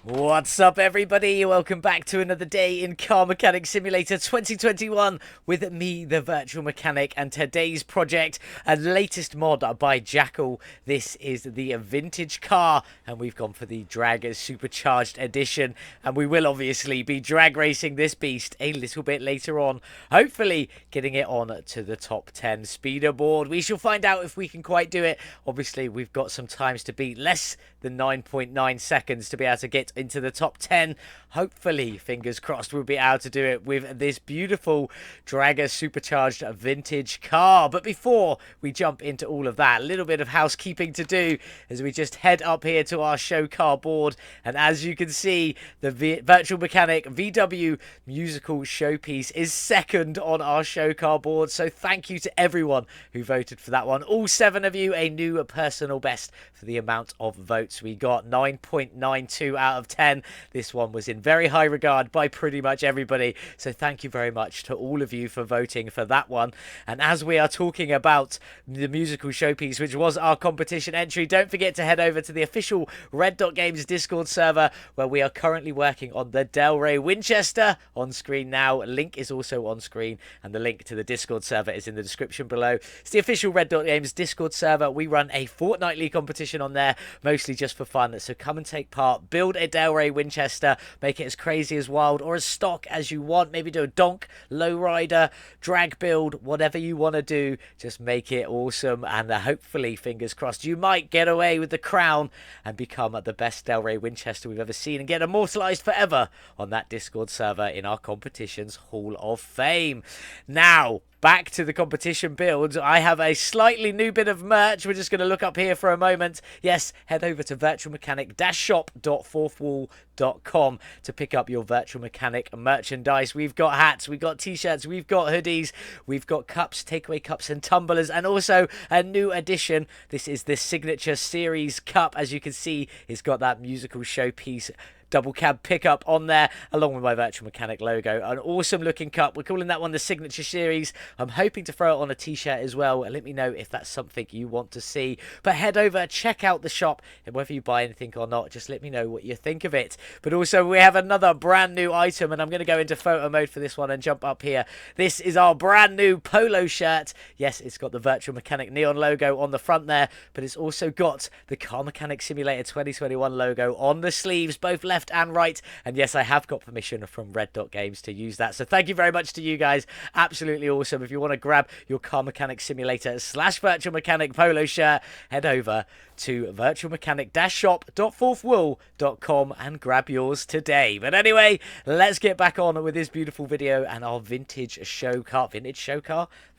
What's up, everybody? Welcome back to another day in Car Mechanic Simulator 2021 with me, the Virtual Mechanic, and today's project, a latest mod by Jackyl. This is the vintage car, and we've gone for the Drag Supercharged Edition, and we will obviously be drag racing this beast a little bit later on, hopefully getting it on to the top 10 speeder board. We shall find out if we can quite do it. Obviously, we've got some times to beat, less than 9.9 seconds to be able to get into the top 10. Hopefully, fingers crossed, we'll be able to do it with this beautiful Dragster Supercharged vintage car. But before we jump into all of that, a little bit of housekeeping to do as we just head up here to our show car board. And as you can see, the Virtual Mechanic VW musical showpiece is second on our show car board. So thank you to everyone who voted for that one. All 7 of you, a new personal best for the amount of votes we got. 9.92 out of 10. This one was in very high regard by pretty much everybody, so thank you very much to all of you for voting for that one. And as we are talking about the musical showpiece, which was our competition entry, don't forget to head over to the official Red Dot Games Discord server, where we are currently working on the Del Rey Winchester. On screen now, link is also on screen, and the link to the Discord server is in the description below. It's the official Red Dot Games Discord server. We run a fortnightly competition on there, mostly just for fun, so come and take part. Build a Del Rey Winchester, make it as crazy as wild or as stock as you want. Maybe do a donk, lowrider, drag build, whatever you want to do, just make it awesome. And hopefully, fingers crossed, you might get away with the crown and become the best Del Rey Winchester we've ever seen and get immortalized forever on that Discord server in our competition's Hall of Fame. Now, back to the competition builds. I have a slightly new bit of merch. We're just going to look up here for a moment. Yes, head over to virtualmechanic-shop.4thwall.com to pick up your Virtual Mechanic merchandise. We've got hats, we've got t-shirts, we've got hoodies, we've got cups, takeaway cups and tumblers, and also a new addition. This is the Signature Series cup. As you can see, it's got that musical showpiece double cab pickup on there, along with my Virtual Mechanic logo. An awesome looking cup. We're calling that one the Signature Series. I'm hoping to throw it on a t-shirt as well. Let me know if that's something you want to see. But head over, check out the shop, and whether you buy anything or not, just let me know what you think of it. But also, we have another brand new item, and I'm going to go into photo mode for this one and jump up here. This is our brand new polo shirt. Yes, it's got the Virtual Mechanic neon logo on the front there, but it's also got the Car Mechanic Simulator 2021 logo on the sleeves, both left and right. And yes, I have got permission from Red Dot Games to use that, so thank you very much to you guys. Absolutely awesome. If you want to grab your Car Mechanic Simulator / Virtual Mechanic polo shirt, head over to virtualmechanic-shop.4thwall.com and grab yours today. But anyway, let's get back on with this beautiful video and our vintage show car.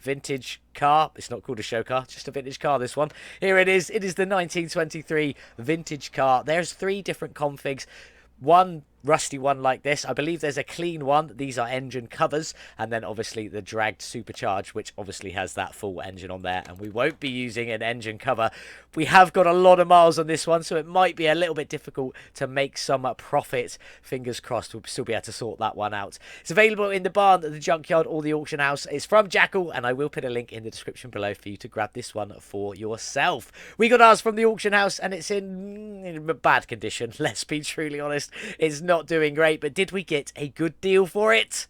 Vintage car. It's not called a show car, just a vintage car, this one. Here it is. It is the 1923 vintage car. There's 3 different configs. One rusty one like this. I believe there's a clean one. These are engine covers, and then obviously the dragged supercharged, which obviously has that full engine on there, and we won't be using an engine cover. We have got a lot of miles on this one, so it might be a little bit difficult to make some profit. Fingers crossed we'll still be able to sort that one out. It's available in the barn, the junkyard, or the auction house. It's from Jackyl, and I will put a link in the description below for you to grab this one for yourself. We got ours from the auction house, and it's in bad condition. Let's be truly honest. It's not doing great, but did we get a good deal for it?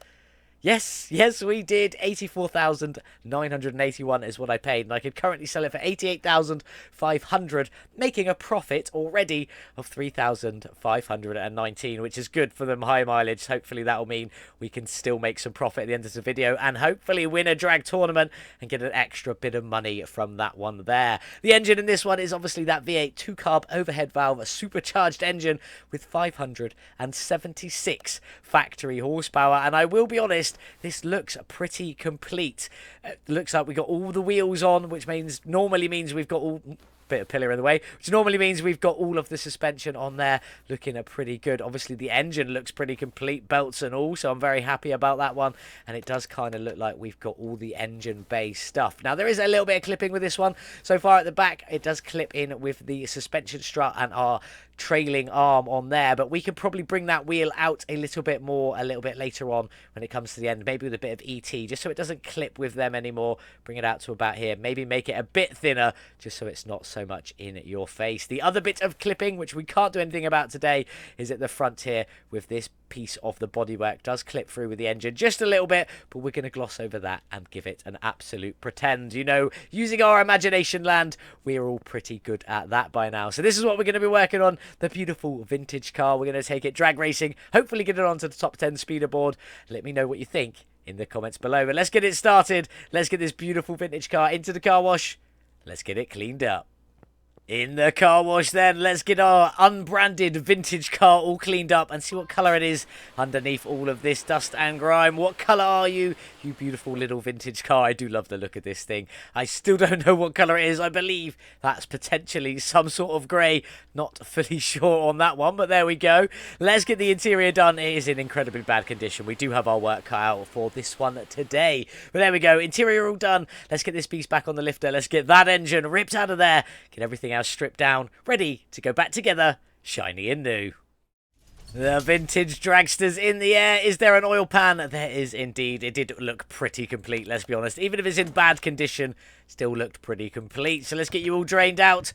Yes, we did. 84,981 is what I paid, and I could currently sell it for 88,500, making a profit already of 3,519, which is good for them high mileage. Hopefully that'll mean we can still make some profit at the end of the video and hopefully win a drag tournament and get an extra bit of money from that one there. The engine in this one is obviously that V8 2-carb overhead valve, a supercharged engine with 576 factory horsepower, and I will be honest, this looks pretty complete. It looks like we got all the wheels on, which normally means we've got all bit of pillar in the way, which normally means we've got all of the suspension on there, looking pretty good. Obviously the engine looks pretty complete, belts and all, so I'm very happy about that one, and it does kind of look like we've got all the engine bay stuff. Now there is a little bit of clipping with this one so far at the back. It does clip in with the suspension strut and our trailing arm on there, but we can probably bring that wheel out a little bit more a little bit later on when it comes to the end, maybe with a bit of ET, just so it doesn't clip with them anymore. Bring it out to about here, maybe make it a bit thinner just so it's not so so much in your face. The other bit of clipping, which we can't do anything about today, is at the front here with this piece of the bodywork. Does clip through with the engine just a little bit, but we're going to gloss over that and give it an absolute pretend. You know, using our imagination land, we're all pretty good at that by now. So this is what we're going to be working on, the beautiful vintage car. We're going to take it drag racing, hopefully get it onto the top 10 speeder board. Let me know what you think in the comments below. But let's get it started. Let's get this beautiful vintage car into the car wash. Let's get it cleaned up. In the car wash then, let's get our unbranded vintage car all cleaned up and see what colour it is underneath all of this dust and grime. What colour are you, you beautiful little vintage car? I do love the look of this thing. I still don't know what colour it is. I believe that's potentially some sort of grey. Not fully sure on that one, but there we go. Let's get the interior done. It is in incredibly bad condition. We do have our work cut out for this one today. But there we go. Interior all done. Let's get this piece back on the lifter. Let's get that engine ripped out of there. Get everything stripped down, ready to go back together, shiny and new. The vintage dragster's in the air. Is there an oil pan? There is indeed. It did look pretty complete, let's be honest. Even if it's in bad condition, still looked pretty complete. So let's get you all drained out.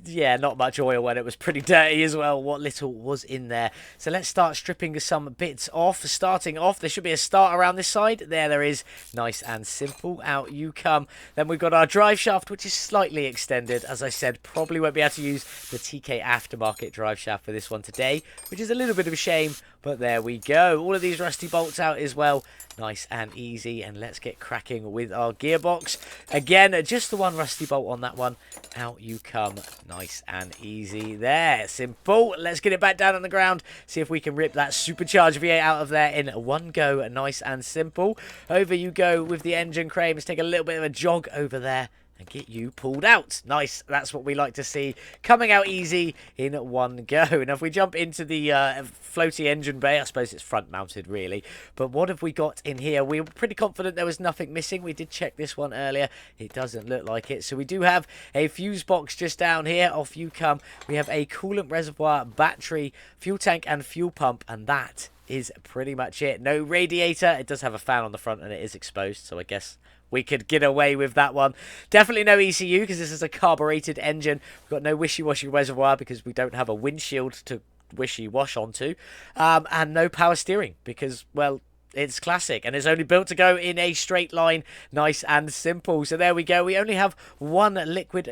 Yeah, not much oil when it was pretty dirty as well, what little was in there. So let's start stripping some bits off. Starting off, there should be a start around this side. There is. Nice and simple. Out you come. Then we've got our drive shaft, which is slightly extended. As I said, probably won't be able to use the TKAftermarket drive shaft for this one today, which is a little bit of a shame, but there we go. All of these rusty bolts out as well. Nice and easy, and let's get cracking with our gearbox. Again, just the one rusty bolt on that one. Out you come. Nice and easy there. Simple. Let's get it back down on the ground. See if we can rip that supercharged V8 out of there in one go. Nice and simple. Over you go with the engine crane. Let's take a little bit of a jog over there and get you pulled out. Nice. That's what we like to see. Coming out easy in one go. Now, if we jump into the floaty engine bay, I suppose it's front mounted, really. But what have we got in here? We were pretty confident there was nothing missing. We did check this one earlier. It doesn't look like it. So we do have a fuse box just down here. Off you come. We have a coolant reservoir, battery, fuel tank, and fuel pump. And that is pretty much it. No radiator. It does have a fan on the front and it is exposed. So I guess we could get away with that one. Definitely no ECU because this is a carbureted engine. We've got no wishy-washy reservoir because we don't have a windshield to wishy-wash onto. And no power steering because, well, it's classic and it's only built to go in a straight line. Nice and simple. So there we go. We only have one liquid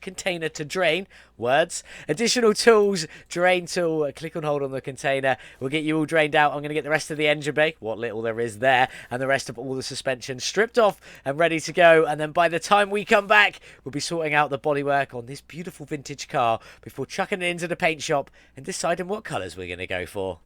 container to drain. Words. Additional tools. Drain tool. Click and hold on the container. We'll get you all drained out. I'm going to get the rest of the engine bay, what little there is there, and the rest of all the suspension stripped off and ready to go. And then by the time we come back, we'll be sorting out the bodywork on this beautiful vintage car before chucking it into the paint shop and deciding what colours we're going to go for.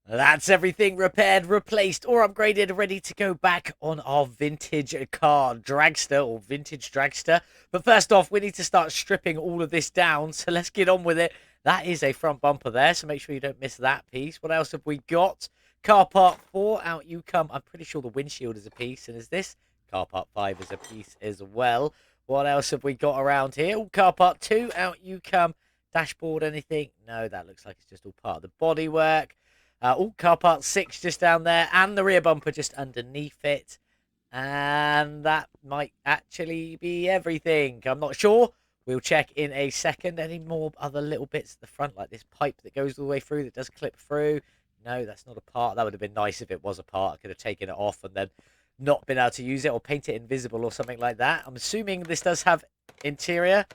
That's everything repaired, replaced, or upgraded, ready to go back on our vintage car dragster, or vintage dragster. But first off, we need to start stripping all of this down, so let's get on with it. That is a front bumper there, so make sure you don't miss that piece. What else have we got? Car part 4, out you come. I'm pretty sure the windshield is a piece, and is this? Car part 5 is a piece as well. What else have we got around here? Oh, car part 2, out you come. Dashboard, anything? No, that looks like it's just all part of the bodywork. Car part 6 just down there, and the rear bumper just underneath it. And that might actually be everything. I'm not sure. We'll check in a second. Any more other little bits at the front, like this pipe that goes all the way through that does clip through? No, that's not a part. That would have been nice if it was a part. I could have taken it off and then not been able to use it or paint it invisible or something like that. I'm assuming this does have interior.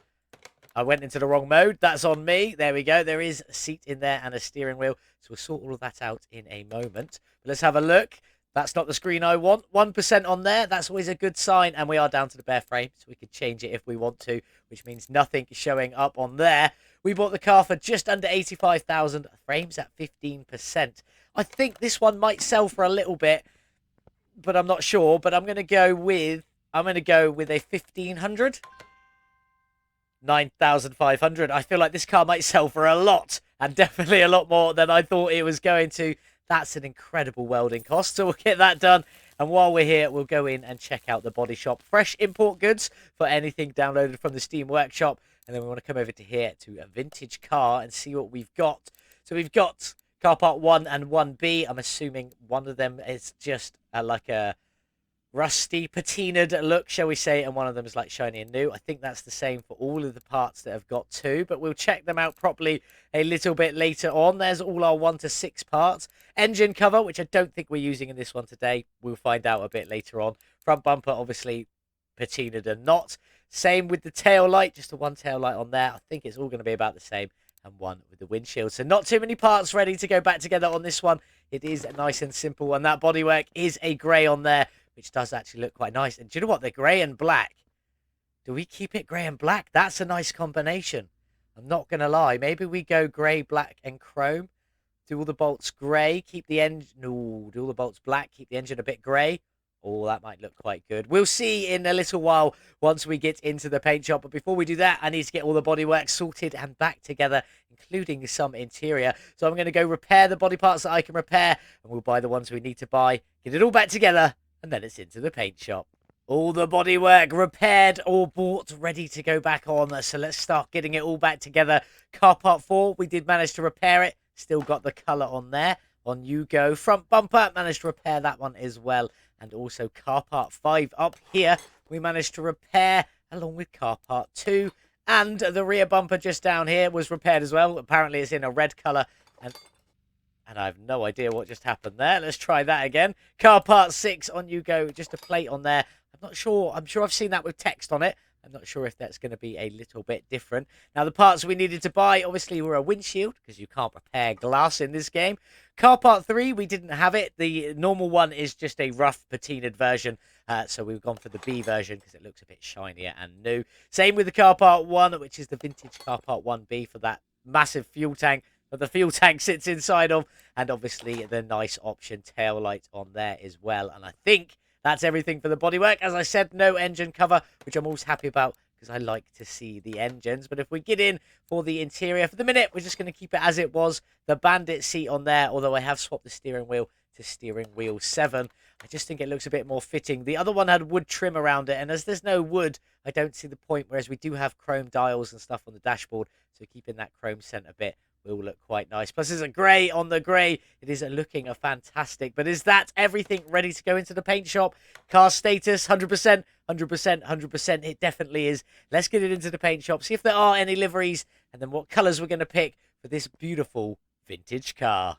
I went into the wrong mode. That's on me. There we go. There is a seat in there and a steering wheel. So we'll sort all of that out in a moment. But let's have a look. That's not the screen I want. 1% on there. That's always a good sign. And we are down to the bare frame. So we could change it if we want to, which means nothing showing up on there. We bought the car for just under 85,000. Frames at 15%. I think this one might sell for a little bit, but I'm not sure. But I'm going to go with a 1,500. 9,500. I feel like this car might sell for a lot, and definitely a lot more than I thought it was going to. That's an incredible welding cost, so we'll get that done. And while we're here, we'll go in and check out the body shop. Fresh import goods for anything downloaded from the Steam Workshop. And then we want to come over to here to a vintage car and see what we've got. So we've got car part 1 and 1B. I'm assuming one of them is just like a rusty, patinaed look, shall we say, and one of them is like shiny and new. I think that's the same for all of the parts that have got two, but we'll check them out properly a little bit later on. There's all our 1 to 6 parts. Engine cover, which I don't think we're using in this one today. We'll find out a bit later on. Front bumper, obviously, patinaed and not. Same with the tail light, just a one tail light on there. I think it's all going to be about the same. And one with the windshield. So not too many parts ready to go back together on this one. It is nice and simple. And that bodywork is a grey on there, which does actually look quite nice. And do you know what? The grey and black. Do we keep it grey and black? That's a nice combination. I'm not going to lie. Maybe we go grey, black, and chrome. Do all the bolts grey. Keep the engine... No, do all the bolts black. Keep the engine a bit grey. Oh, that might look quite good. We'll see in a little while once we get into the paint shop. But before we do that, I need to get all the bodywork sorted and back together, including some interior. So I'm going to go repair the body parts that I can repair, and we'll buy the ones we need to buy, get it all back together, and then it's into the paint shop. All the bodywork repaired or bought, ready to go back on. So let's start getting it all back together. Car part 4, we did manage to repair it. Still got the colour on there. On you go. Front bumper, managed to repair that one as well. And also car part 5 up here, we managed to repair along with car part 2. And the rear bumper just down here was repaired as well. Apparently it's in a red colour. And I have no idea what just happened there. Let's try that again. Car part 6, on you go. Just a plate on there. I'm not sure. I'm sure I've seen that with text on it. I'm not sure if that's going to be a little bit different. Now, the parts we needed to buy, obviously, were a windshield, because you can't repair glass in this game. Car part 3, we didn't have it. The normal one is just a rough patinaed version, so we've gone for the B version, because it looks a bit shinier and new. Same with the car part 1, which is the vintage car part 1B for that massive fuel tank that the fuel tank sits inside of, and obviously the nice option tail light on there as well. And I think that's everything for the bodywork. As I said, no engine cover, which I'm always happy about because I like to see the engines. But if we get in for the interior, for the minute, we're just going to keep it as it was. The Bandit seat on there, although I have swapped the steering wheel to steering wheel 7. I just think it looks a bit more fitting. The other one had wood trim around it, and as there's no wood, I don't see the point, whereas we do have chrome dials and stuff on the dashboard, so keeping that chrome centre bit will look quite nice. Plus, there's a grey on the grey. It is looking fantastic. But is that everything ready to go into the paint shop? Car status, 100%, 100%, 100%. It definitely is. Let's get it into the paint shop, see if there are any liveries, and then what colours we're going to pick for this beautiful vintage car.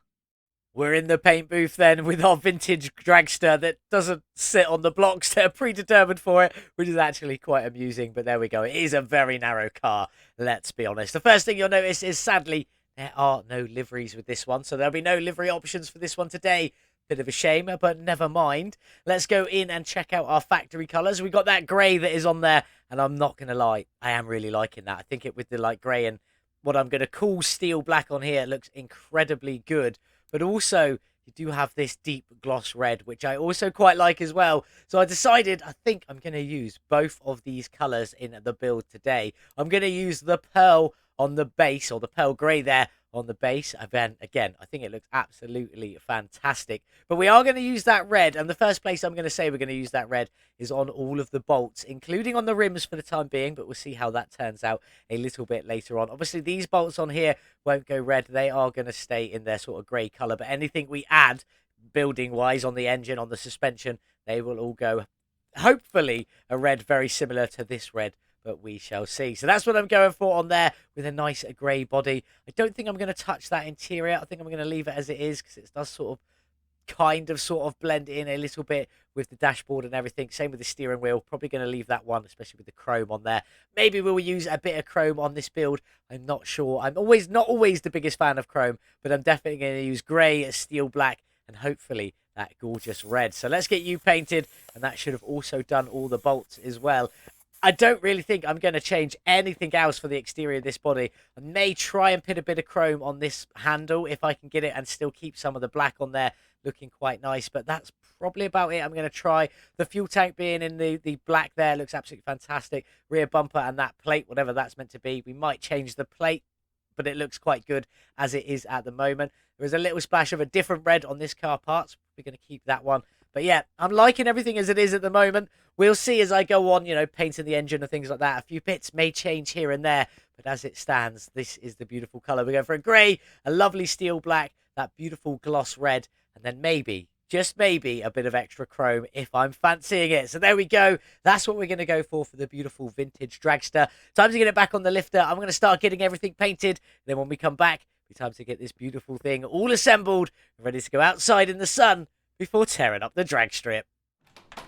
We're in the paint booth then with our vintage dragster that doesn't sit on the blocks that are predetermined for it, which is actually quite amusing. But there we go. It is a very narrow car, let's be honest. The first thing you'll notice is, sadly, there are no liveries with this one, so there'll be no livery options for this one today. Bit of a shame, but never mind. Let's go in and check out our factory colours. We've got that grey that is on there, and I'm not going to lie, I am really liking that. I think it with the light grey and what I'm going to call steel black on here looks incredibly good. But also, you do have this deep gloss red, which I also quite like as well. So I decided, I think I'm going to use both of these colours in the build today. I'm going to use the pearl on the base, or the pearl grey there on the base. And then, again, I think it looks absolutely fantastic. But we are going to use that red, and the first place I'm going to say we're going to use that red is on all of the bolts, including on the rims for the time being, but we'll see how that turns out a little bit later on. Obviously, these bolts on here won't go red. They are going to stay in their sort of grey colour, but anything we add building-wise on the engine, on the suspension, they will all go, hopefully, a red very similar to this red, but we shall see. So that's what I'm going for on there, with a nice grey body. I don't think I'm going to touch that interior. I think I'm going to leave it as it is, because it does sort of blend in a little bit with the dashboard and everything. Same with the steering wheel. Probably going to leave that one, especially with the chrome on there. Maybe we'll use a bit of chrome on this build. I'm not sure. I'm not always the biggest fan of chrome, but I'm definitely going to use grey, steel black, and hopefully that gorgeous red. So let's get you painted, and that should have also done all the bolts as well. I don't really think I'm going to change anything else for the exterior of this body. I may try and put a bit of chrome on this handle if I can get it, and still keep some of the black on there, looking quite nice. But that's probably about it. I'm going to try the fuel tank being in the black there. Looks absolutely fantastic. Rear bumper and that plate, whatever that's meant to be. We might change the plate, but it looks quite good as it is at the moment. There is a little splash of a different red on this car parts. We're going to keep that one. But yeah, I'm liking everything as it is at the moment. We'll see as I go on, painting the engine and things like that. A few bits may change here and there, but as it stands, this is the beautiful colour. We're going for a grey, a lovely steel black, that beautiful gloss red, and then maybe just maybe a bit of extra chrome if I'm fancying it. So there we go. That's what we're going to go for the beautiful vintage dragster. Time to get it back on the lifter. I'm going to start getting everything painted. Then when we come back, it'll be time to get this beautiful thing all assembled and ready to go outside in the sun before tearing up the drag strip.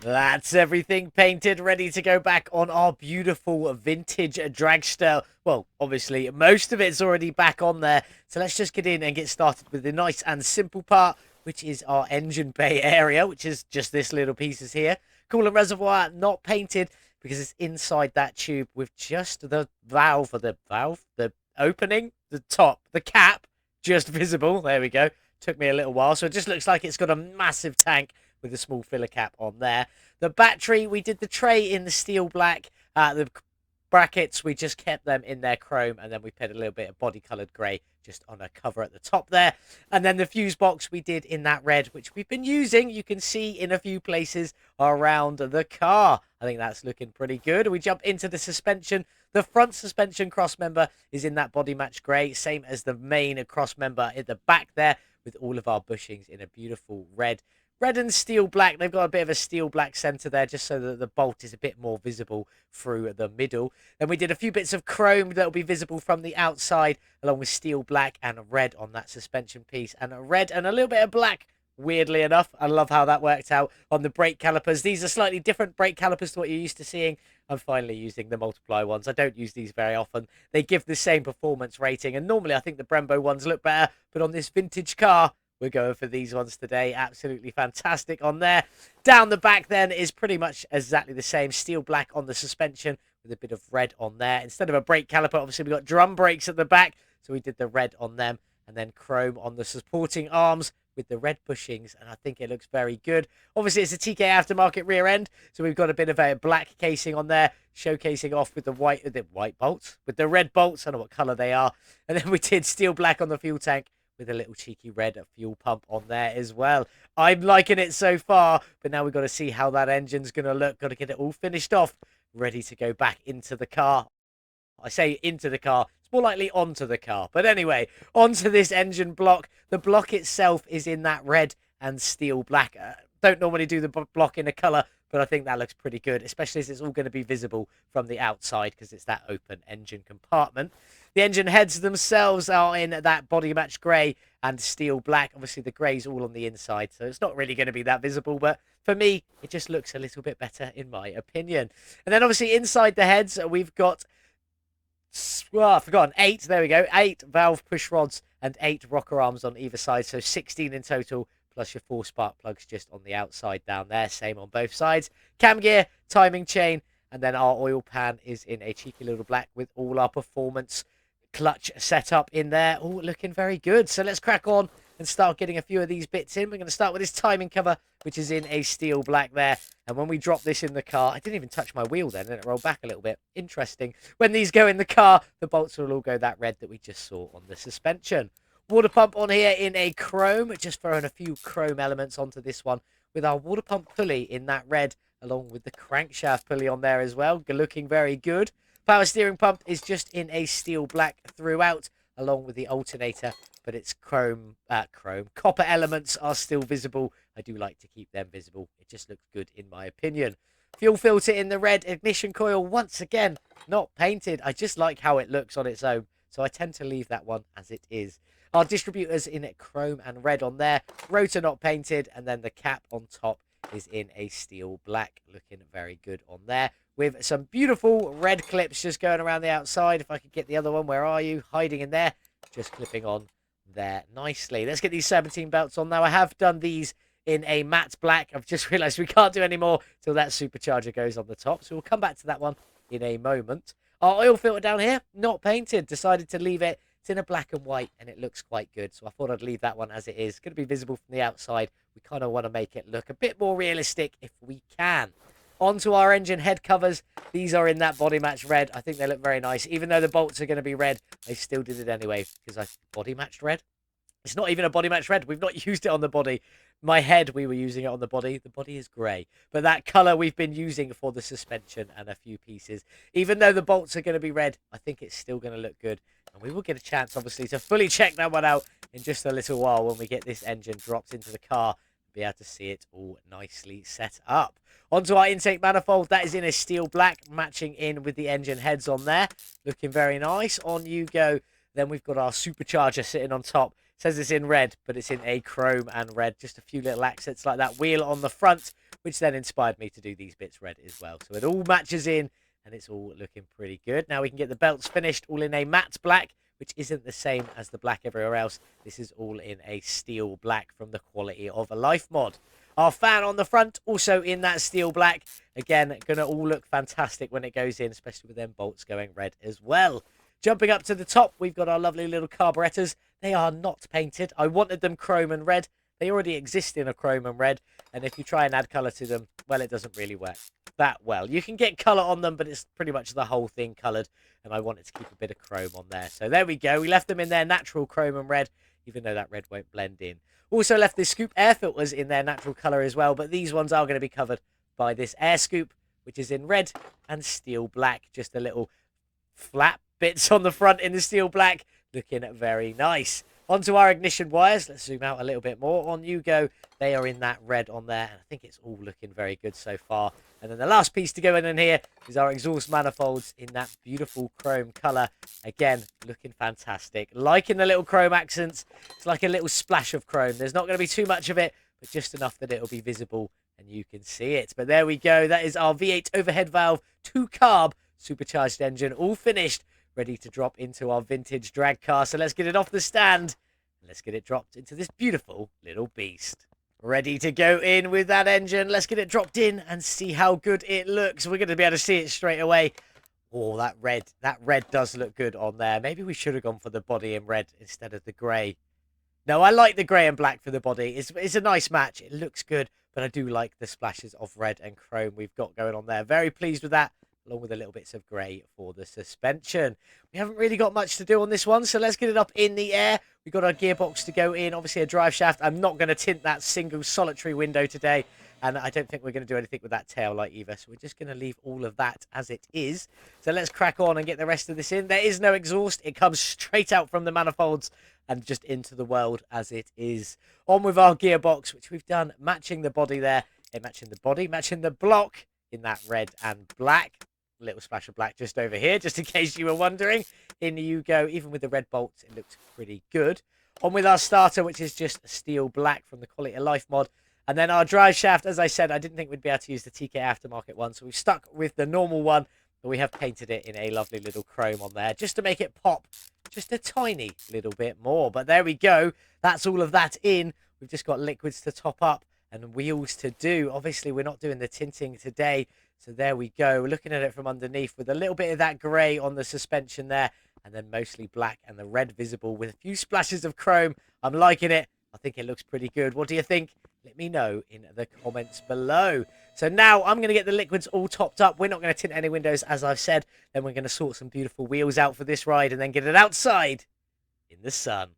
That's everything painted, ready to go back on our beautiful vintage dragster. Well, obviously, most of it's already back on there. So let's just get in and get started with the nice and simple part, which is our engine bay area, which is just this little pieces here. Coolant reservoir, not painted because it's inside that tube with just the valve, the opening, the top, the cap, just visible. There we go. Took me a little while. So it just looks like it's got a massive tank with a small filler cap on there. The battery, we did the tray in the steel black. The brackets, we just kept them in their chrome, and then we put a little bit of body colored grey just on a cover at the top there. And then the fuse box we did in that red, which we've been using, you can see in a few places around the car. I think that's looking pretty good. We jump into the suspension. The front suspension cross member is in that body match grey, same as the main cross member at the back there, with all of our bushings in a beautiful red and steel black. They've got a bit of a steel black center there just so that the bolt is a bit more visible through the middle. Then we did a few bits of chrome that will be visible from the outside, along with steel black and red on that suspension piece, and a red and a little bit of black. Weirdly enough, I love how that worked out on the brake calipers. These are slightly different brake calipers to what you're used to seeing. I'm finally using the multiply ones. I don't use these very often. They give the same performance rating, and normally I think the Brembo ones look better, but on this vintage car, we're going for these ones today. Absolutely fantastic on there. Down the back then is pretty much exactly the same. Steel black on the suspension with a bit of red on there. Instead of a brake caliper, obviously we've got drum brakes at the back, so we did the red on them. And then chrome on the supporting arms with the red bushings, and I think it looks very good. Obviously, it's a TKAftermarket rear end, so we've got a bit of a black casing on there, showcasing off with the white bolts, with the red bolts. I don't know what colour they are. And then we did steel black on the fuel tank with a little cheeky red fuel pump on there as well. I'm liking it so far, but now we've got to see how that engine's going to look. Got to get it all finished off, ready to go back into the car. I say into the car, it's more likely onto the car. But anyway, onto this engine block. The block itself is in that red and steel black. Don't normally do the block in a colour, but I think that looks pretty good, especially as it's all going to be visible from the outside because it's that open engine compartment. The engine heads themselves are in that body match grey and steel black. Obviously, the grey's all on the inside, so it's not really going to be that visible, but for me, it just looks a little bit better in my opinion. And then obviously inside the heads, we've got... well, I've forgotten. 8, there we go. 8 valve push rods and 8 rocker arms on either side. So 16 in total, plus your 4 spark plugs just on the outside down there. Same on both sides. Cam gear, timing chain, and then our oil pan is in a cheeky little black with all our performance clutch setup in there. Oh, looking very good. So let's crack on and start getting a few of these bits in. We're going to start with this timing cover, which is in a steel black there. And when we drop this in the car, I didn't even touch my wheel then, and it rolled back a little bit. Interesting. When these go in the car, the bolts will all go that red that we just saw on the suspension. Water pump on here in a chrome, just throwing a few chrome elements onto this one with our water pump pulley in that red, along with the crankshaft pulley on there as well. Looking very good. Power steering pump is just in a steel black throughout, along with the alternator, but it's copper elements are still visible. I do like to keep them visible. It just looks good in my opinion. Fuel filter in the red. Ignition coil, once again, not painted. I just like how it looks on its own, so I tend to leave that one as it is. Our distributors in chrome and red on there. Rotor not painted, and then the cap on top is in a steel black. Looking very good on there, with some beautiful red clips just going around the outside. If I could get the other one, where are you? Hiding in there. Just clipping on there nicely. Let's get these 17 belts on now. I have done these in a matte black. I've just realised we can't do any more till that supercharger goes on the top, so we'll come back to that one in a moment. Our oil filter down here, not painted. Decided to leave it. It's in a black and white, and it looks quite good, so I thought I'd leave that one as it is. It's going to be visible from the outside. We kind of want to make it look a bit more realistic if we can. Onto our engine head covers. These are in that body match red. I think they look very nice. Even though the bolts are going to be red, I still did it anyway because I body matched red. It's not even a body match red. We've not used it on the body. My head, we were using it on the body. The body is grey. But that colour we've been using for the suspension and a few pieces. Even though the bolts are going to be red, I think it's still going to look good. And we will get a chance, obviously, to fully check that one out in just a little while when we get this engine dropped into the car. be able to see it all nicely set up. Onto our intake manifold. That is in a steel black, matching in with the engine heads on there. Looking very nice. On you go. Then we've got our supercharger sitting on top. It says it's in red, but it's in a chrome and red. Just a few little accents like that wheel on the front, which then inspired me to do these bits red as well. So it all matches in, and it's all looking pretty good. Now we can get the belts finished, all in a matte black, which isn't the same as the black everywhere else. This is all in a steel black from the Quality of a Life mod. Our fan on the front, also in that steel black. Again, going to all look fantastic when it goes in, especially with them bolts going red as well. Jumping up to the top, we've got our lovely little carburetors. They are not painted. I wanted them chrome and red. They already exist in a chrome and red. And if you try and add colour to them, well, it doesn't really work that well. You can get colour on them, but it's pretty much the whole thing coloured. And I wanted to keep a bit of chrome on there. So there we go. We left them in their natural chrome and red, even though that red won't blend in. Also left the scoop air filters in their natural colour as well. But these ones are going to be covered by this air scoop, which is in red and steel black. Just a little flap bits on the front in the steel black, looking very nice. Onto our ignition wires. Let's zoom out a little bit more. On you go. They are in that red on there, and I think it's all looking very good so far. And then the last piece to go in here is our exhaust manifolds in that beautiful chrome colour. Again, looking fantastic. Liking the little chrome accents. It's like a little splash of chrome. There's not going to be too much of it, but just enough that it'll be visible and you can see it. But there we go. That is our V8 overhead valve 2 carb supercharged engine, all finished, ready to drop into our vintage drag car. So let's get it off the stand and let's get it dropped into this beautiful little beast. Ready to go in with that engine. Let's get it dropped in and see how good it looks. We're going to be able to see it straight away. Oh, that red does look good on there. Maybe we should have gone for the body in red instead of the grey. No, I like the grey and black for the body. It's a nice match. It looks good, but I do like the splashes of red and chrome we've got going on there. Very pleased with that, along with a little bits of grey for the suspension. We haven't really got much to do on this one, so let's get it up in the air. We've got our gearbox to go in, obviously a drive shaft. I'm not going to tint that single solitary window today, and I don't think we're going to do anything with that tail light either, so we're just going to leave all of that as it is. So let's crack on and get the rest of this in. There is no exhaust. It comes straight out from the manifolds and just into the world as it is. On with our gearbox, which we've done matching the body there. Matching the body, matching the block in that red and black. A little splash of black just over here, just in case you were wondering. In you go. Even with the red bolts, it looks pretty good. On with our starter, which is just steel black from the Quality of Life mod. And then our drive shaft, as I said, I didn't think we'd be able to use the TK Aftermarket one, so we've stuck with the normal one, but we have painted it in a lovely little chrome on there, just to make it pop just a tiny little bit more. But there we go. That's all of that in. We've just got liquids to top up and wheels to do. Obviously, we're not doing the tinting today, so there we go. We're looking at it from underneath with a little bit of that grey on the suspension there, and then mostly black and the red visible with a few splashes of chrome. I'm liking it. I think it looks pretty good. What do you think? Let me know in the comments below. So now I'm going to get the liquids all topped up. We're not going to tint any windows, as I've said. Then we're going to sort some beautiful wheels out for this ride and then get it outside in the sun.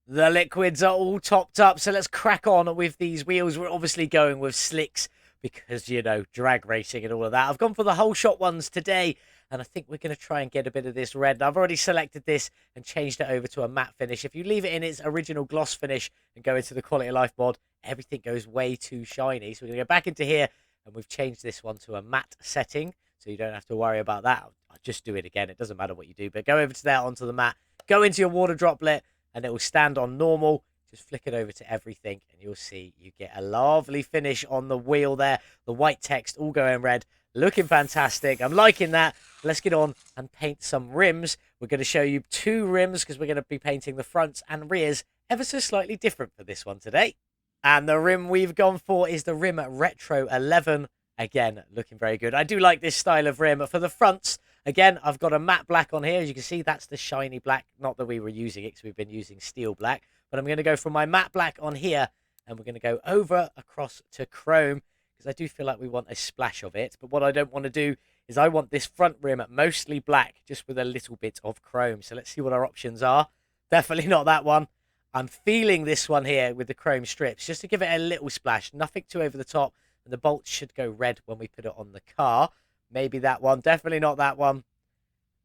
The liquids are all topped up, so let's crack on with these wheels. We're obviously going with slicks because, you know, drag racing and all of that. I've gone for the whole shot ones today, and I think we're going to try and get a bit of this red. I've already selected this and changed it over to a matte finish. If you leave it in its original gloss finish and go into the Quality of Life mod, everything goes way too shiny. So we're going to go back into here, and we've changed this one to a matte setting, so you don't have to worry about that. I'll just do it again. It doesn't matter what you do, but go over to there onto the matte, go into your water droplet, and it will stand on normal. Just flick it over to everything, and you'll see you get a lovely finish on the wheel there. The white text all going red. Looking fantastic. I'm liking that. Let's get on and paint some rims. We're going to show you 2 rims because we're going to be painting the fronts and rears ever so slightly different for this one today. And the rim we've gone for is the Rim Retro 11. Again, looking very good. I do like this style of rim. For the fronts, again, I've got a matte black on here. As you can see, that's the shiny black. Not that we were using it because we've been using steel black. But I'm going to go for my matte black on here. And we're going to go over across to chrome, because I do feel like we want a splash of it. But what I don't want to do is I want this front rim mostly black, just with a little bit of chrome. So let's see what our options are. Definitely not that one. I'm feeling this one here with the chrome strips, just to give it a little splash. Nothing too over the top. And the bolts should go red when we put it on the car. Maybe that one. Definitely not that one.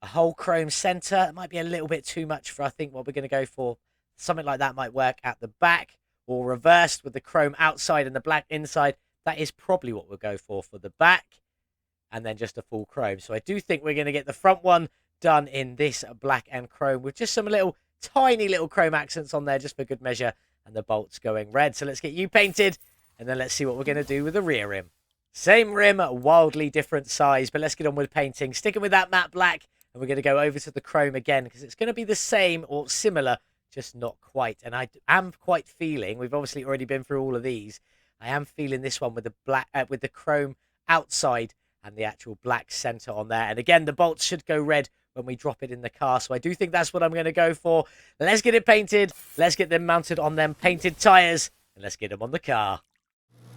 A whole chrome center. It might be a little bit too much for, I think, what we're going to go for. Something like that might work at the back. or reversed with the chrome outside and the black inside, that is probably what we'll go for the back. And then just a full chrome. So I do think we're going to get the front one done in this black and chrome with just some little tiny little chrome accents on there just for good measure, and the bolts going red. So let's get you painted, and then let's see what we're going to do with the rear rim. Same rim, wildly different size, but let's get on with painting. Sticking with that matte black, and we're going to go over to the chrome again because it's going to be the same or similar, just not quite. And I am quite feeling, we've obviously already been through all of these, I am feeling this one with the black, with the chrome outside and the actual black center on there. And again, the bolts should go red when we drop it in the car. So I do think that's what I'm going to go for. Let's get it painted. Let's get them mounted on them painted tires, and let's get them on the car.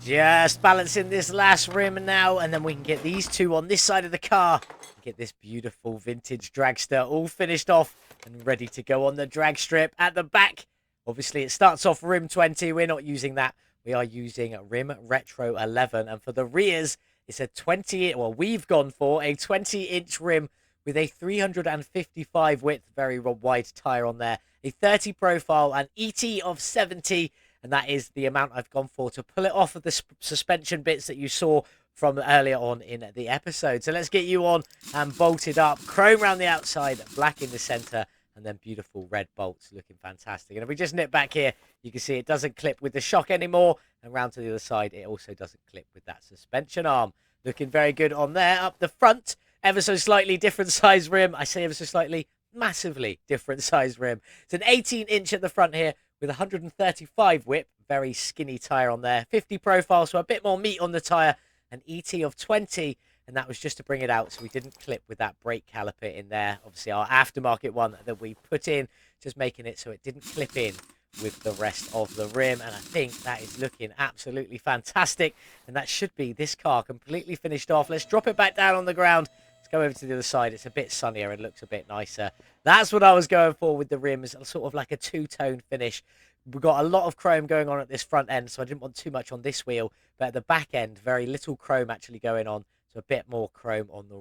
Just balancing this last rim now, and then we can get these two on this side of the car. Get this beautiful vintage dragster all finished off and ready to go on the drag strip. At the back, obviously it starts off rim 20. We're not using that. We are using rim retro 11. And for the rears, it's a 20, well, we've gone for a 20-inch rim with a 355 width, very wide tire on there, a 30 profile, an ET of 70. And that is the amount I've gone for to pull it off of the suspension bits that you saw from earlier on in the episode. So let's get you on and bolted up. Chrome around the outside, black in the center, and then beautiful red bolts looking fantastic. And if we just nip back here, you can see it doesn't clip with the shock anymore. And round to the other side, it also doesn't clip with that suspension arm. Looking very good on there. Up the front, ever so slightly different size rim. I say ever so slightly, massively different size rim. It's an 18-inch at the front here, with 135 whip, very skinny tyre on there. 50 profile, so a bit more meat on the tyre. An ET of 20, and that was just to bring it out so we didn't clip with that brake caliper in there. Obviously, our aftermarket one that we put in, just making it so it didn't clip in with the rest of the rim. And I think that is looking absolutely fantastic. And that should be this car completely finished off. Let's drop it back down on the ground. Let's go over to the other side. It's a bit sunnier and looks a bit nicer. That's what I was going for with the rims, sort of like a two-tone finish. We've got a lot of chrome going on at this front end, so I didn't want too much on this wheel. But at the back end, very little chrome actually going on. So a bit more chrome on the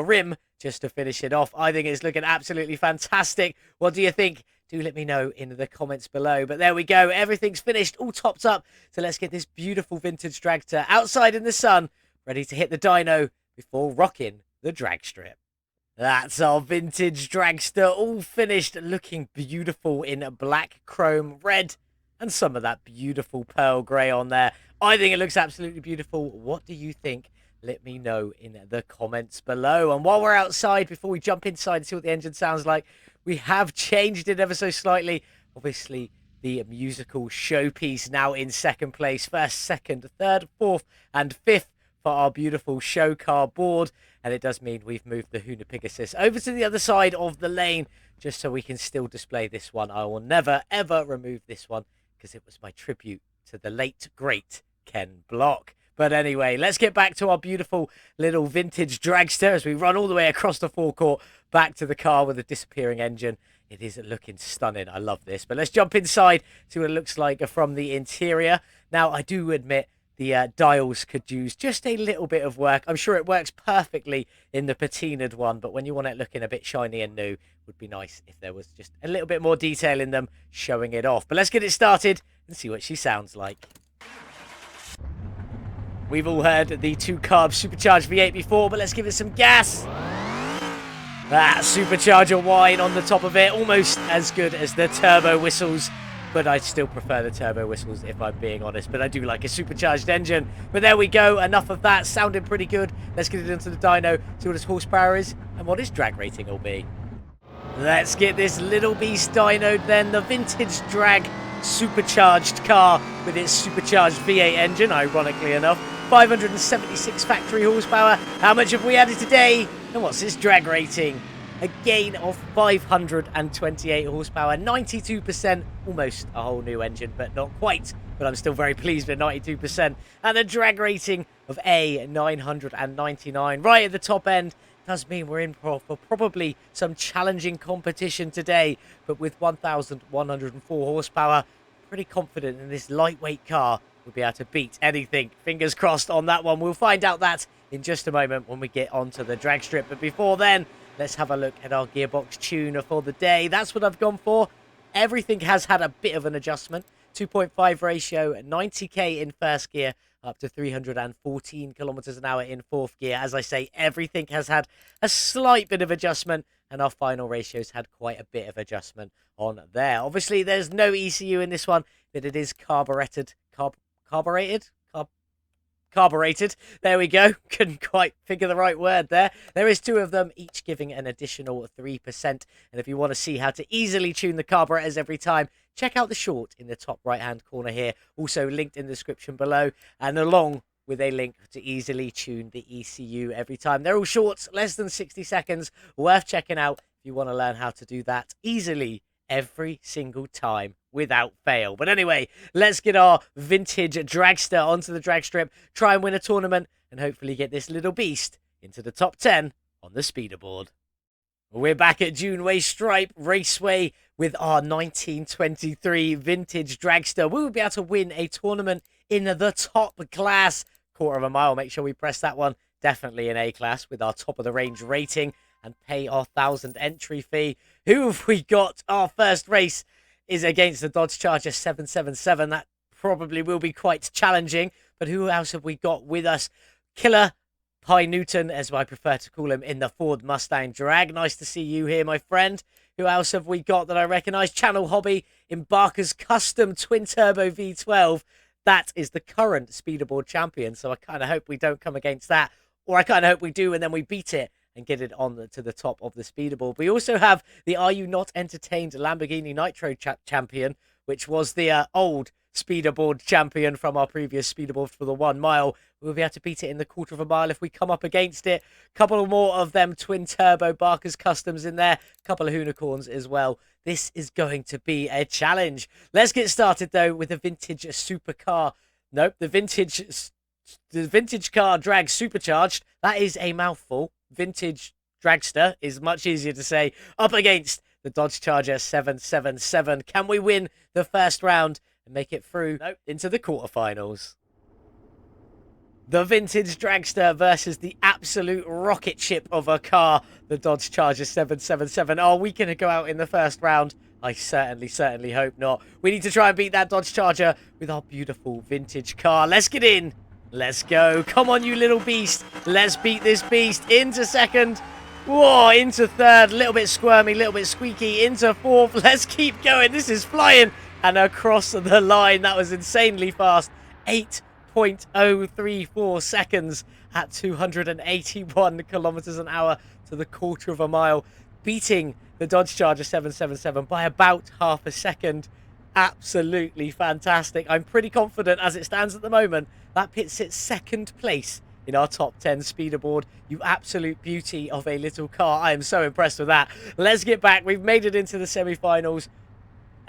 rim, just to finish it off. I think it's looking absolutely fantastic. What do you think? Do let me know in the comments below. But there we go. Everything's finished, all topped up. So let's get this beautiful vintage dragster outside in the sun, ready to hit the dyno before rocking the drag strip. That's our vintage dragster, all finished, looking beautiful in black, chrome, red, and some of that beautiful pearl grey on there. I think it looks absolutely beautiful. What do you think? Let me know in the comments below. And while we're outside, before we jump inside and see what the engine sounds like, we have changed it ever so slightly. Obviously, the musical showpiece now in second place. First, second, third, fourth, and fifth for our beautiful show car board. And it does mean we've moved the Huna Pegasus over to the other side of the lane, just so we can still display this one. I will never, ever remove this one, because it was my tribute to the late, great Ken Block. But anyway, let's get back to our beautiful little vintage dragster as we run all the way across the forecourt back to the car with a disappearing engine. It is looking stunning. I love this. But let's jump inside, see what it looks like from the interior. Now, I do admit the dials could use just a little bit of work. I'm sure it works perfectly in the patinaed one, but when you want it looking a bit shiny and new, it would be nice if there was just a little bit more detail in them showing it off. But let's get it started and see what she sounds like. We've all heard the 2 Carb supercharged V8 before, but let's give it some gas. That supercharger whine on the top of it, almost as good as the turbo whistles, but I still prefer the turbo whistles if I'm being honest. But I do like a supercharged engine. But there we go, enough of that, sounding pretty good. Let's get it into the dyno, see what its horsepower is and what its drag rating will be. Let's get this little beast dynoed then, the vintage drag supercharged car with its supercharged V8 engine, ironically enough. 576 factory horsepower. How much have we added today? And what's its drag rating? A gain of 528 horsepower, 92%, almost a whole new engine, but not quite. But I'm still very pleased with 92%. And a drag rating of a 999, right at the top end. Does mean we're in for probably some challenging competition today. But with 1,104 horsepower, pretty confident in this lightweight car we'll be able to beat anything. Fingers crossed on that one. We'll find out that in just a moment when we get onto the drag strip. But before then, let's have a look at our gearbox tuner for the day. That's what I've gone for. Everything has had a bit of an adjustment. 2.5 ratio, 90k in first gear, up to 314 kilometers an hour in fourth gear. As I say, everything has had a slight bit of adjustment, and our final ratios had quite a bit of adjustment on there. Obviously, there's no ECU in this one, but it is carbureted. Carbureted. There we go. Couldn't quite figure the right word there. There is two of them, each giving an additional 3%. And if you want to see how to easily tune the carburetors every time, check out the short in the top right-hand corner here. Also linked in the description below, and along with a link to easily tune the ECU every time. They're all shorts, less than 60 seconds. Worth checking out if you want to learn how to do that easily every single time without fail. But anyway, let's get our vintage dragster onto the drag strip, try and win a tournament, and hopefully get this little beast into the top 10 on the speederboard. We're back at Juneway Stripe Raceway with our 1923 vintage dragster. We will be able to win a tournament in the top class. Quarter of a mile, make sure we press that one. Definitely an A class with our top of the range rating, and pay our 1,000 entry fee. Who have we got? Our first race is against the Dodge Charger 777. That probably will be quite challenging. But who else have we got with us? Killer Pi Newton, as I prefer to call him, in the Ford Mustang Drag. Nice to see you here, my friend. Who else have we got that I recognise? Channel Hobby in Barker's Custom Twin Turbo V12. That is the current speederboard champion. So I kind of hope we don't come against that. Or I kind of hope we do, and then we beat it and get it on to the top of the speederboard. We also have the Are You Not Entertained Lamborghini Nitro champion, which was the old speederboard champion from our previous speederboard for the 1 mile. We'll be able to beat it in the quarter of a mile if we come up against it. Couple more of them twin turbo Barker's Customs in there. Couple of unicorns as well. This is going to be a challenge. Let's get started though with the vintage supercar. Nope, the vintage car drag supercharged. That is a mouthful. Vintage dragster is much easier to say. Up against the Dodge Charger 777. Can we win the first round and make it through into the quarterfinals? The vintage dragster versus the absolute rocket ship of a car, the Dodge Charger 777. Are we going to go out in the first round? I certainly hope not. We need to try and beat that Dodge Charger with our beautiful vintage car. Let's get in. Let's go. Come on, you little beast. Let's beat this beast. Into second. Whoa, into third. A little bit squirmy, a little bit squeaky. Into fourth. Let's keep going. This is flying. And across the line. That was insanely fast. 8.034 seconds at 281 kilometers an hour to the quarter of a mile. Beating the Dodge Charger 777 by about half a second. Absolutely fantastic. I'm pretty confident as it stands at the moment. That puts it second place in our top 10 speederboard. You absolute beauty of a little car. I am so impressed with that. Let's get back. We've made it into the semi-finals.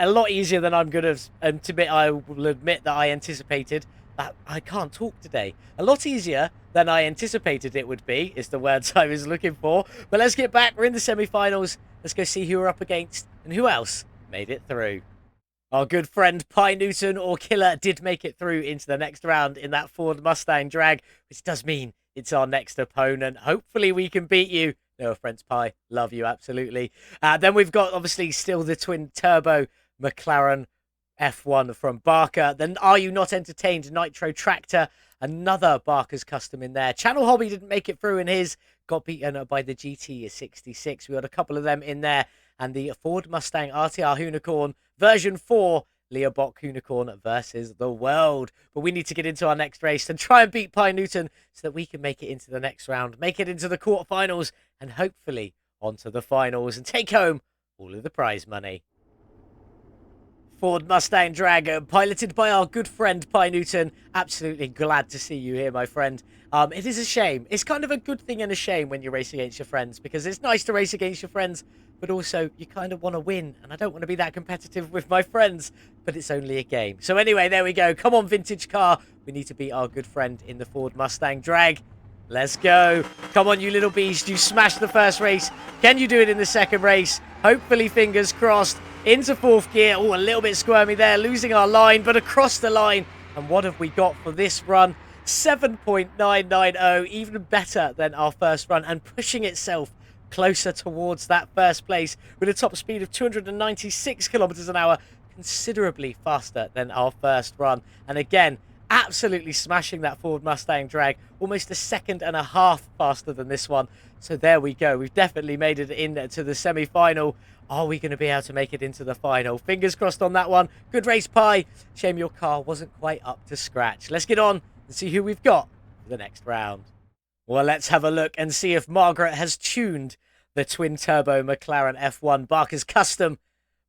A lot easier than I'm going to admit. I will admit that I anticipated. That I can't talk today. A lot easier than I anticipated it would be, is the words I was looking for. But let's get back. We're in the semi-finals. Let's go see who we're up against and who else made it through. Our good friend Pi Newton or Killer did make it through into the next round in that Ford Mustang Drag, which does mean it's our next opponent. Hopefully we can beat you. No offense, Pi. Love you, absolutely. Then we've got, obviously, still the twin turbo McLaren F1 from Barker. Then Are You Not Entertained Nitro Tractor. Another Barker's Custom in there. Channel Hobby didn't make it through in his. Got beaten by the GT66. We got a couple of them in there. And the Ford Mustang RTR Unicorn version 4 Leo Bock Unicorn versus the world. But we need to get into our next race and try and beat Pi Newton so that we can make it into the next round, make it into the quarterfinals, and hopefully onto the finals and take home all of the prize money. Ford Mustang Drag, piloted by our good friend Pi Newton. Absolutely glad to see you here, my friend. It is a shame. It's kind of a good thing and a shame when you race against your friends, because it's nice to race against your friends, but also you kind of want to win, and I don't want to be that competitive with my friends, but it's only a game. So anyway, there we go. Come on, vintage car. We need to beat our good friend in the Ford Mustang Drag. Let's go. Come on, you little beast. You smashed the first race. Can you do it in the second race? Hopefully, fingers crossed. Into fourth gear. Oh, a little bit squirmy there. Losing our line, but across the line. And what have we got for this run? 7.990. Even better than our first run, and pushing itself closer towards that first place with a top speed of 296 kilometers an hour considerably faster than our first run. And again, absolutely smashing that Ford Mustang drag, almost a second and a half faster than this one. So there we go. We've definitely made it into the semi-final. Are we going to be able to make it into the final? Fingers crossed on that one. Good race, Pie. Shame your car wasn't quite up to scratch. Let's get on and see who we've got for the next round. Well, let's have a look and see if Margaret has tuned the twin-turbo McLaren F1 Barker's Custom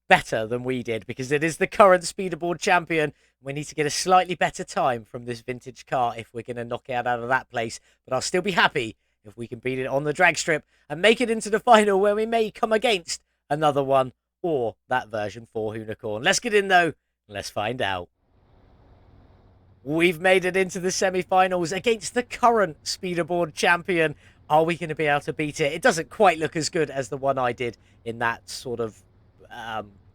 better than we did, because it is the current speederboard champion. We need to get a slightly better time from this vintage car if we're going to knock it out of that place. But I'll still be happy if we can beat it on the drag strip and make it into the final, where we may come against another one or that version 4 unicorn. Let's get in, though. Let's find out. We've made it into the semi-finals against the current speederboard champion. Are we going to be able to beat it? It doesn't quite look as good as the one I did in that sort of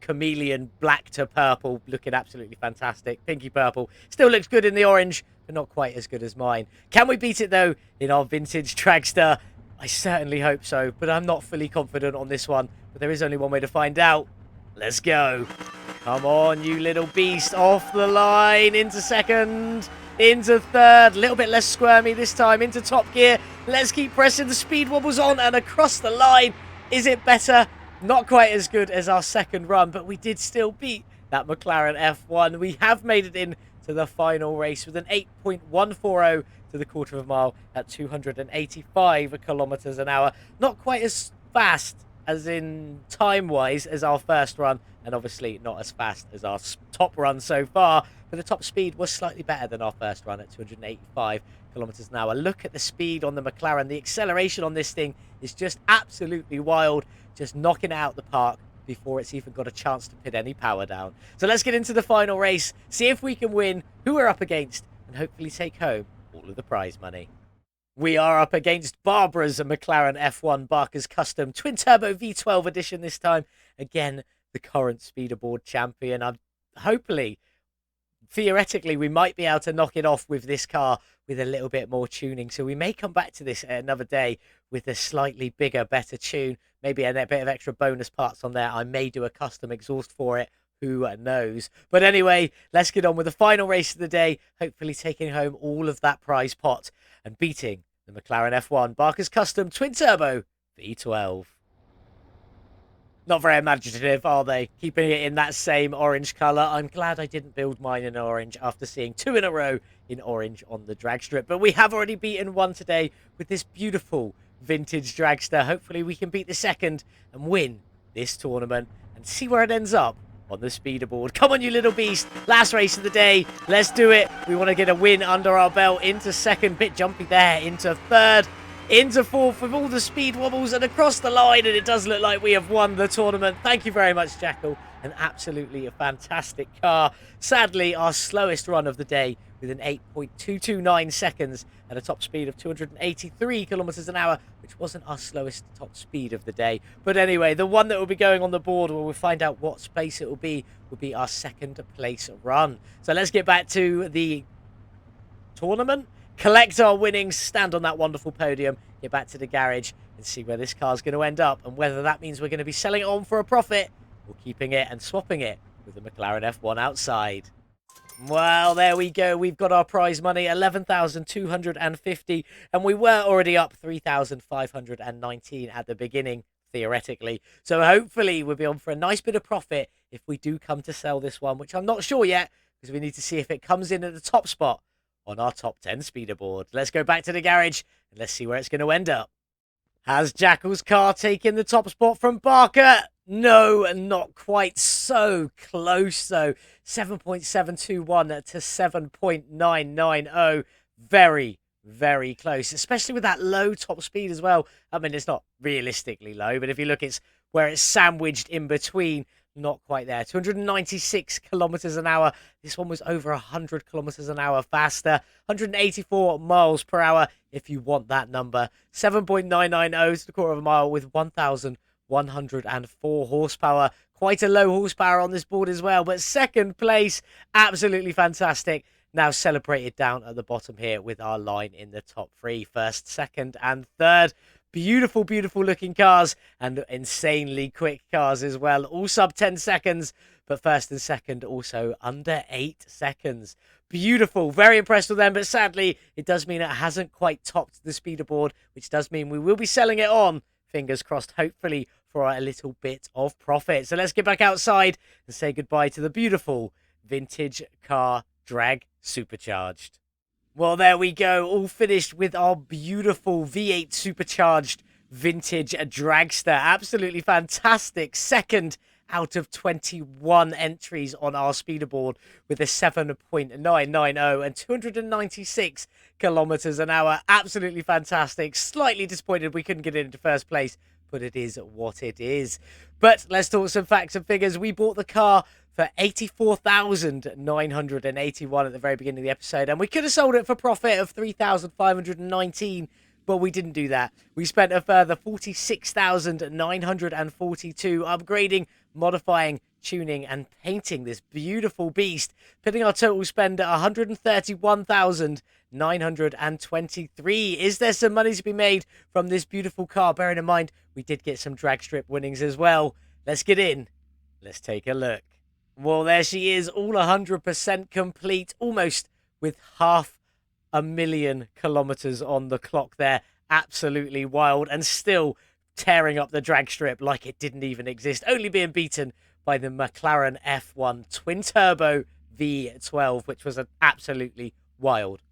chameleon black to purple, looking absolutely fantastic. Pinky purple still looks good in the orange, but not quite as good as mine. Can we beat it, though, in our vintage dragster? I certainly hope so, but I'm not fully confident on this one. But there is only one way to find out. Let's go. Come on, you little beast. Off the line, into second, into third. A little bit less squirmy this time, into top gear. Let's keep pressing. The speed wobbles on and across the line. Is it better? Not quite as good as our second run, but we did still beat that McLaren F1. We have made it in to the final race with an 8.140 to the quarter of a mile at 285 kilometers an hour. Not quite as fast as in time-wise as our first run, and obviously not as fast as our top run so far, but the top speed was slightly better than our first run at 285 kilometers an hour. Look at the speed on the McLaren. The acceleration on this thing is just absolutely wild, just knocking it out the park before it's even got a chance to put any power down. So let's get into the final race, see if we can win, who we're up against, and hopefully take home all of the prize money. We are up against Barbara's McLaren F1 Barker's Custom Twin Turbo V12 edition this time. Again, the current speederboard champion. Hopefully, theoretically, we might be able to knock it off with this car with a little bit more tuning. So we may come back to this another day with a slightly bigger, better tune. Maybe a bit of extra bonus parts on there. I may do a custom exhaust for it. Who knows? But anyway, let's get on with the final race of the day. Hopefully taking home all of that prize pot and beating the McLaren F1 Barker's Custom Twin Turbo V12. Not very imaginative, are they? Keeping it in that same orange colour. I'm glad I didn't build mine in orange after seeing 2 in a row in orange on the drag strip. But we have already beaten one today with this beautiful vintage dragster. Hopefully we can beat the second and win this tournament and see where it ends up on the speederboard. Come on, you little beast. Last race of the day. Let's do it. We want to get a win under our belt. Into second. Bit jumpy there. Into third. Into fourth with all the speed wobbles and across the line. And it does look like we have won the tournament. Thank you very much, Jackyl. An absolutely fantastic car. Sadly, our slowest run of the day with an 8.229 seconds at a top speed of 283 kilometers an hour, which wasn't our slowest top speed of the day. But anyway, the one that will be going on the board where we'll find out what place it will be our second place run. So let's get back to the tournament, collect our winnings, stand on that wonderful podium, get back to the garage and see where this car's going to end up and whether that means we're going to be selling it on for a profit or keeping it and swapping it with the McLaren F1 outside. Well, there we go. We've got our prize money, 11,250, and we were already up 3,519 at the beginning, theoretically. So hopefully we'll be on for a nice bit of profit if we do come to sell this one, which I'm not sure yet, because we need to see if it comes in at the top spot on our top 10 speederboard. Let's go back to the garage and let's see where it's going to end up. Has Jackyl's car taken the top spot from Barker? No, not quite. So close, though. 7.721 to 7.990. Very, very close, especially with that low top speed as well. I mean, it's not realistically low, but if you look, it's where it's sandwiched in between. Not quite there. 296 kilometers an hour. This one was over 100 kilometers an hour faster. 184 miles per hour if you want that number. 7.990 to the quarter of a mile with 1,104 horsepower. Quite a low horsepower on this board as well. But second place, absolutely fantastic. Now celebrated down at the bottom here with our line in the top three. First, second and third. Beautiful, beautiful looking cars and insanely quick cars as well. All sub 10 seconds. but first and second also under 8 seconds. Beautiful. Very impressed with them, but sadly, it does mean it hasn't quite topped the speeder board, which does mean we will be selling it on, fingers crossed, hopefully for a little bit of profit. So let's get back outside and say goodbye to the beautiful vintage car drag supercharged. Well, there we go, all finished with our beautiful V8 supercharged vintage dragster. Absolutely fantastic. Second out of 21 entries on our speeder board with a 7.990 and 296 kilometers an hour. Absolutely fantastic. Slightly disappointed we couldn't get it into first place, but it is what it is. But let's talk some facts and figures. We bought the car for 84,981 at the very beginning of the episode, and we could have sold it for profit of 3,519, but we didn't do that. We spent a further 46,942 upgrading, modifying, tuning, and painting this beautiful beast, putting our total spend at 131,923. Is there some money to be made from this beautiful car? Bearing in mind, we did get some drag strip winnings as well. Let's get in. Let's take a look. Well, there she is, all 100% complete, almost with 500,000 kilometers on the clock there. Absolutely wild, and still tearing up the drag strip like it didn't even exist, only being beaten by the McLaren F1 twin-turbo V12, which was an absolutely wild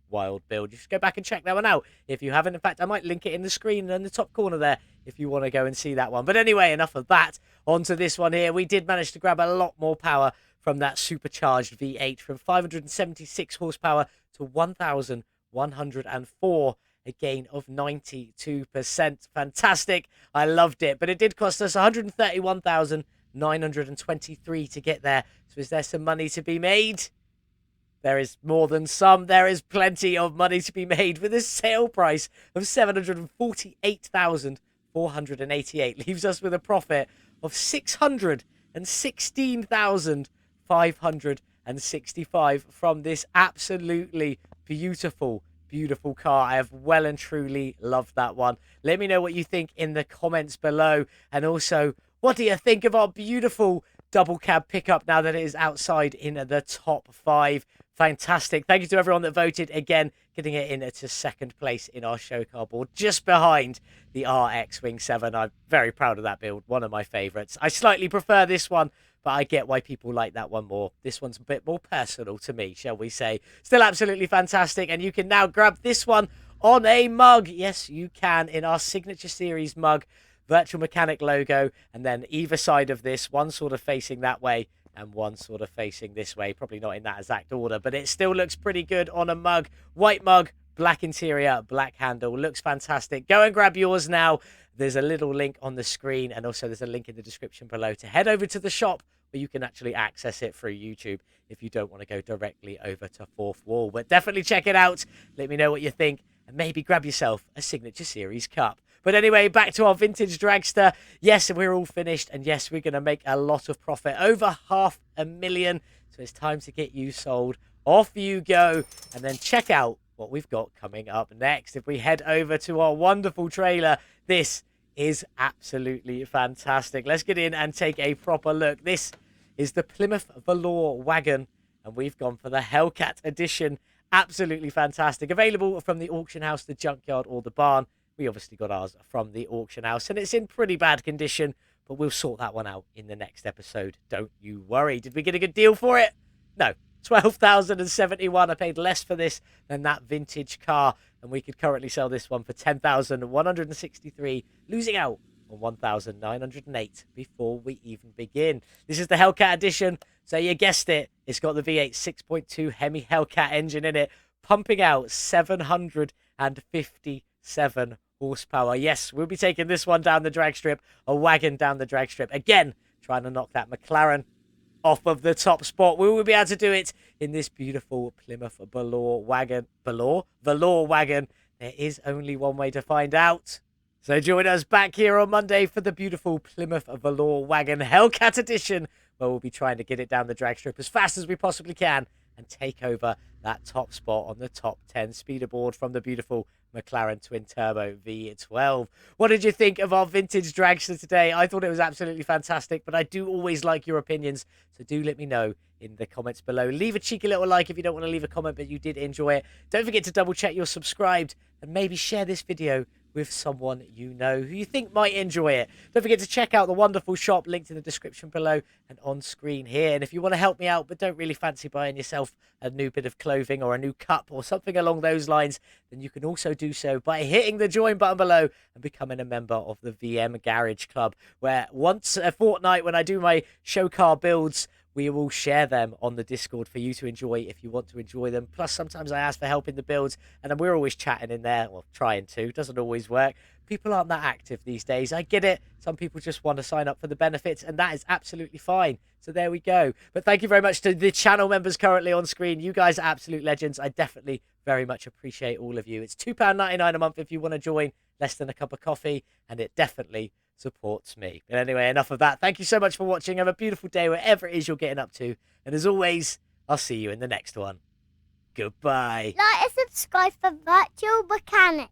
build. You should go back and check that one out if you haven't. In fact, I might link it in the screen in the top corner there if you want to go and see that one. But anyway, enough of that. On to this one here. We did manage to grab a lot more power from that supercharged V8, from 576 horsepower to 1,104. A gain of 92%. Fantastic. I loved it. But it did cost us 131,923 to get there. So is there some money to be made? There is more than some. There is plenty of money to be made with a sale price of 748,488. Leaves us with a profit of 616,565 from this absolutely beautiful car. I have well and truly loved that one. Let me know what you think in the comments below. And also, what do you think of our beautiful double cab pickup now that it is outside in the top 5? Fantastic. Thank you to everyone that voted. Again, getting it into second place in our show car board, just behind the RX Wing 7. I'm very proud of that build. One of my favorites. I slightly prefer this one, but I get why people like that one more. This one's a bit more personal to me, shall we say. Still absolutely fantastic, and you can now grab this one on a mug. Yes, you can, in our Signature Series mug. Virtual Mechanic logo, and then either side of this, one sort of facing that way and one sort of facing this way. Probably not in that exact order, but it still looks pretty good on a mug. White mug, black interior, black handle. Looks fantastic. Go and grab yours now. There's a little link on the screen, and also there's a link in the description below to head over to the shop where you can actually access it through YouTube if you don't want to go directly over to Fourth Wall. But definitely check it out. Let me know what you think, and maybe grab yourself a Signature Series cup. But anyway, back to our vintage dragster. Yes, we're all finished, and yes, we're going to make a lot of profit, over 500,000. So it's time to get you sold. Off you go, and then check out what we've got coming up next. If we head over to our wonderful trailer, this is absolutely fantastic. Let's get in and take a proper look. This is the Plymouth Velour wagon, and we've gone for the Hellcat edition. Absolutely fantastic. Available from the auction house, the junkyard, or the barn. We obviously got ours from the auction house, and it's in pretty bad condition, but we'll sort that one out in the next episode. Don't you worry. Did we get a good deal for it? No. 12,071. I paid less for this than that vintage car, and we could currently sell this one for 10,163, losing out on 1,908 before we even begin. This is the Hellcat edition, so you guessed it. It's got the V8 6.2 Hemi Hellcat engine in it, pumping out 757 horsepower. Yes, we'll be taking this one down the drag strip, a wagon down the drag strip. Again, trying to knock that McLaren off of the top spot. We will be able to do it in this beautiful Plymouth Velour wagon. Velour wagon. There is only one way to find out. So join us back here on Monday for the beautiful Plymouth Velour wagon Hellcat edition, where we'll be trying to get it down the drag strip as fast as we possibly can and take over that top spot on the top 10 speeder board from the beautiful McLaren twin turbo V12. What did you think of our vintage dragster today? I thought it was absolutely fantastic, but I do always like your opinions, so do let me know in the comments below. Leave a cheeky little like if you don't want to leave a comment, but you did enjoy it. Don't forget to double check you're subscribed, and maybe share this video with someone you know who you think might enjoy it. Don't forget to check out the wonderful shop linked in the description below and on screen here. And if you want to help me out but don't really fancy buying yourself a new bit of clothing or a new cup or something along those lines, then you can also do so by hitting the join button below and becoming a member of the VM Garage Club, where once a fortnight when I do my show car builds, we will share them on the Discord for you to enjoy if you want to enjoy them. Plus, sometimes I ask for help in the builds, and then we're always chatting in there. Well, trying to. Doesn't always work. People aren't that active these days. I get it. Some people just want to sign up for the benefits, and that is absolutely fine. So there we go. But thank you very much to the channel members currently on screen. You guys are absolute legends. I definitely very much appreciate all of you. It's £2.99 a month if you want to join. Less than a cup of coffee, and it definitely supports me. But anyway, enough of that. Thank you so much for watching. Have a beautiful day wherever it is you're getting up to. And as always, I'll see you in the next one. Goodbye. Like and subscribe for Virtual Mechanic.